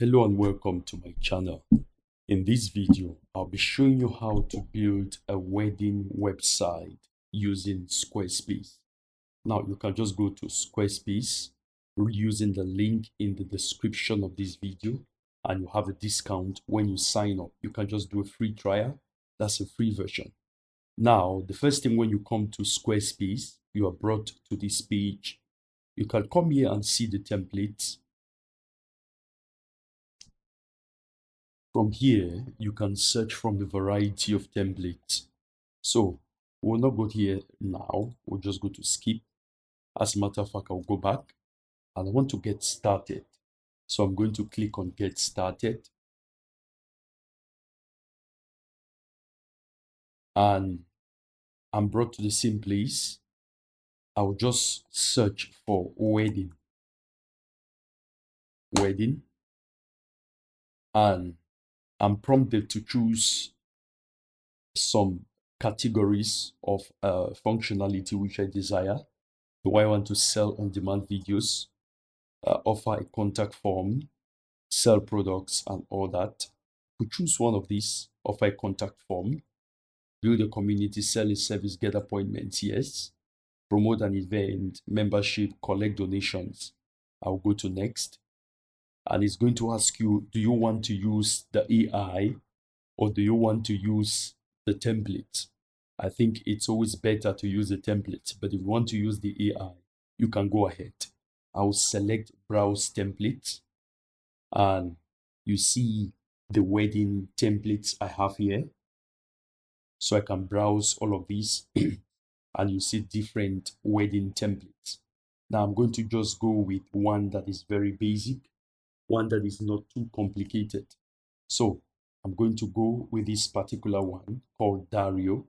Hello and welcome to my channel. In this video, I'll be showing you how to build a wedding website using Squarespace. Now you can just go to Squarespace using the link in the description of this video and you have a discount when you sign up. You can just do a free trial. That's a free version. Now, the first thing when you come to Squarespace, you are brought to this page. You can come here and see the templates. From here, you can search from the variety of templates. So we'll not go here now. We'll just go to skip. As a matter of fact, I'll go back and I want to get started. So I'm going to click on get started. And I'm brought to the same place. I'll just search for wedding. And I'm prompted to choose some categories of functionality which I desire. Do I want to sell on-demand videos, offer a contact form, sell products and all that? We choose one of these, offer a contact form, build a community, sell a service, get appointments, yes. Promote an event, membership, collect donations. I'll go to next. And it's going to ask you, do you want to use the AI or do you want to use the template? I think it's always better to use the template, but if you want to use the AI, you can go ahead. I'll select browse template and you see the wedding templates I have here. So I can browse all of these and you see different wedding templates. Now I'm going to just go with one that is very basic, one that is not too complicated. So I'm going to go with this particular one called Dario,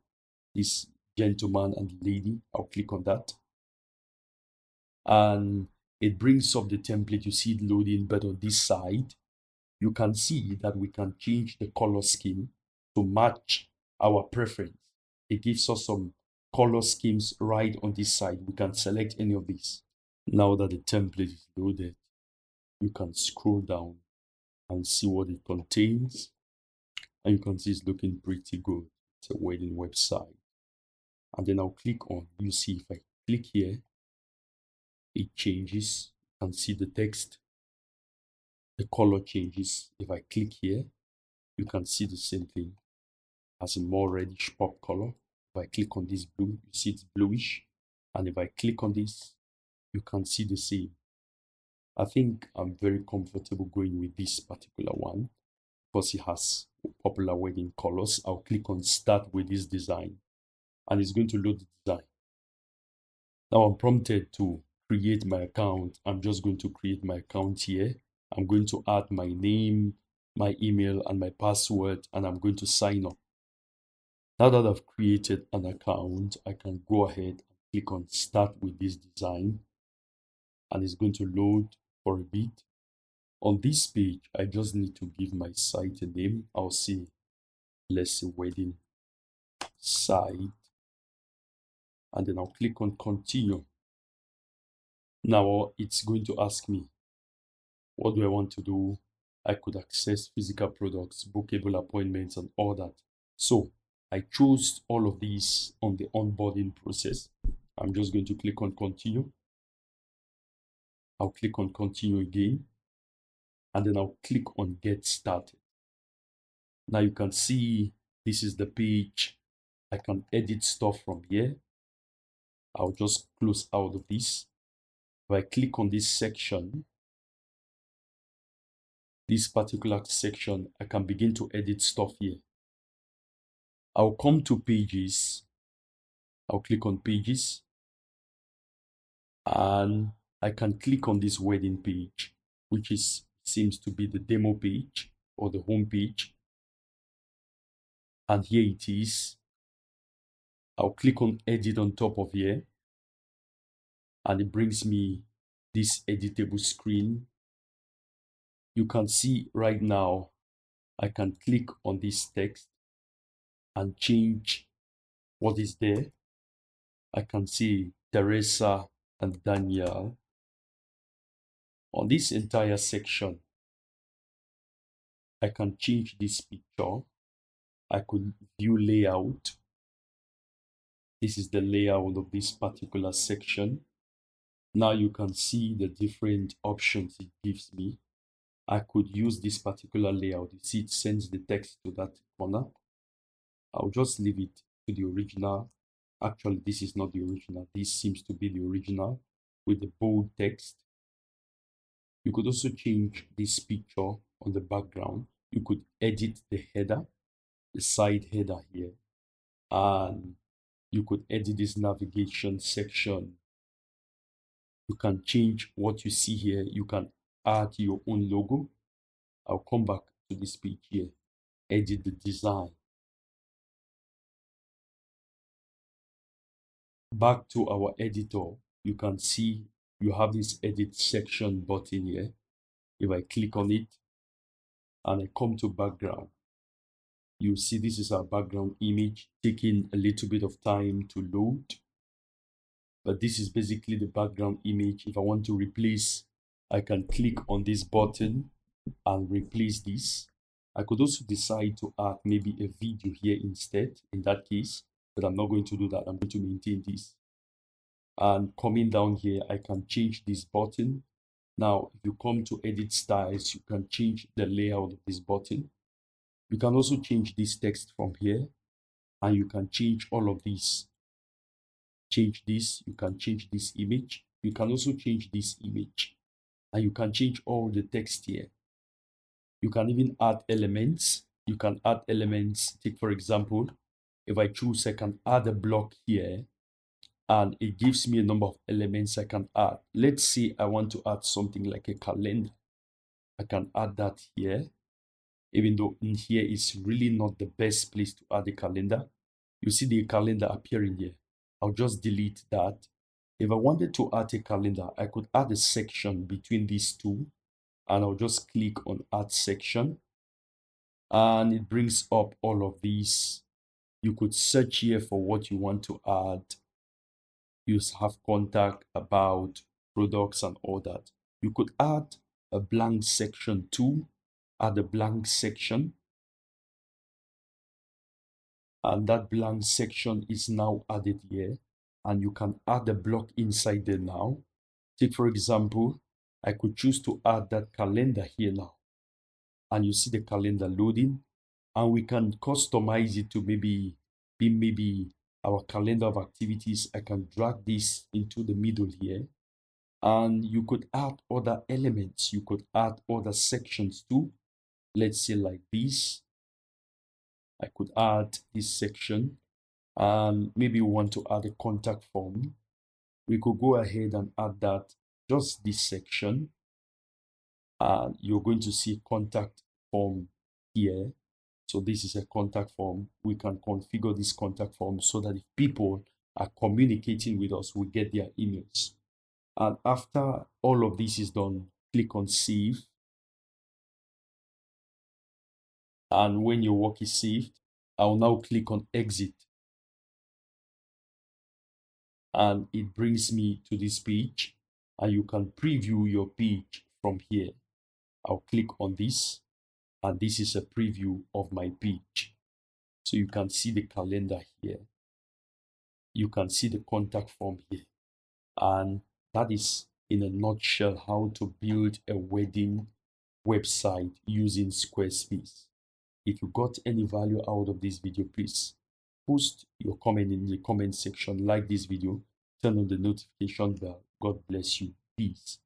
this gentleman and lady. I'll click on that. And it brings up the template. You see it loading, but on this side, you can see that we can change the color scheme to match our preference. It gives us some color schemes right on this side. We can select any of these. Now that the template is loaded, you can scroll down and see what it contains. And you can see it's looking pretty good. It's a wedding website. And then I'll click on, you see if I click here, it changes. You can see the text, the color changes. If I click here, you can see the same thing as a more reddish pop color. If I click on this blue, you see it's bluish. And if I click on this, you can see the same. I think I'm very comfortable going with this particular one because it has popular wedding colors. I'll click on start with this design and it's going to load the design. Now I'm prompted to create my account. I'm just going to create my account here. I'm going to add my name, my email and my password and I'm going to sign up. Now that I've created an account, I can go ahead and click on start with this design and it's going to load for a bit. On this page, I just need to give my site a name. I'll say, let's say wedding site. And then I'll click on continue. Now it's going to ask me, what do I want to do? I could access physical products, bookable appointments, and all that. So I chose all of these on the onboarding process. I'm just going to click on continue. I'll click on continue again. And then I'll click on get started. Now you can see this is the page. I can edit stuff from here. I'll just close out of this. If I click on this section, this particular section, I can begin to edit stuff here. I'll come to pages. I'll click on pages. And I can click on this wedding page, which seems to be the demo page or the home page. And here it is. I'll click on edit on top of here. And it brings me this editable screen. You can see right now, I can click on this text and change what is there. I can see Teresa and Daniel. On this entire section, I can change this picture. I could view layout. This is the layout of this particular section. Now you can see the different options it gives me. I could use this particular layout. You see, it sends the text to that corner. I'll just leave it to the original. Actually, this is not the original. This seems to be the original with the bold text. You could also change this picture on the background. You could edit the header, the side header here, and you could edit this navigation section. You can change what you see here. You can add your own logo. I'll come back to this page here, edit the design. Back to our editor, you can see you have this edit section button here. If I click on it and I come to background, you see this is our background image, taking a little bit of time to load. But this is basically the background image. If I want to replace, I can click on this button and replace this. I could also decide to add maybe a video here instead in that case, but I'm not going to do that. I'm going to maintain this. And coming down here, I can change this button. Now, if you come to edit styles, you can change the layout of this button. You can also change this text from here, and you can change all of these. Change this, you can change this image. You can also change this image, and you can change all the text here. You can even add elements. You can add elements. Take, for example, if I choose, I can add a block here, and it gives me a number of elements I can add. Let's say I want to add something like a calendar. I can add that here, even though in here is really not the best place to add a calendar. You see the calendar appearing here. I'll just delete that. If I wanted to add a calendar, I could add a section between these two, and I'll just click on add section, and it brings up all of these. You could search here for what you want to add. You have contact, about, products, and all that. You could add a blank section too. Add a blank section, and that blank section is now added here, and you can add a block inside there now. Take, for example, I could choose to add that calendar here now, and you see the calendar loading, and we can customize it to maybe be our calendar of activities. I can drag this into the middle here, and you could add other elements. You could add other sections too. Let's say like this. I could add this section, and maybe we want to add a contact form. We could go ahead and add that, just this section, and you're going to see contact form here. So this is a contact form. We can configure this contact form so that if people are communicating with us, we get their emails. And after all of this is done, click on save. And when your work is saved, I'll now click on exit. And it brings me to this page, and you can preview your page from here. I'll click on this, and this is a preview of my page. So you can see the calendar here. You can see the contact form here. And that is, in a nutshell, how to build a wedding website using Squarespace. If you got any value out of this video, please post your comment in the comment section, like this video, turn on the notification bell. God bless you. Peace.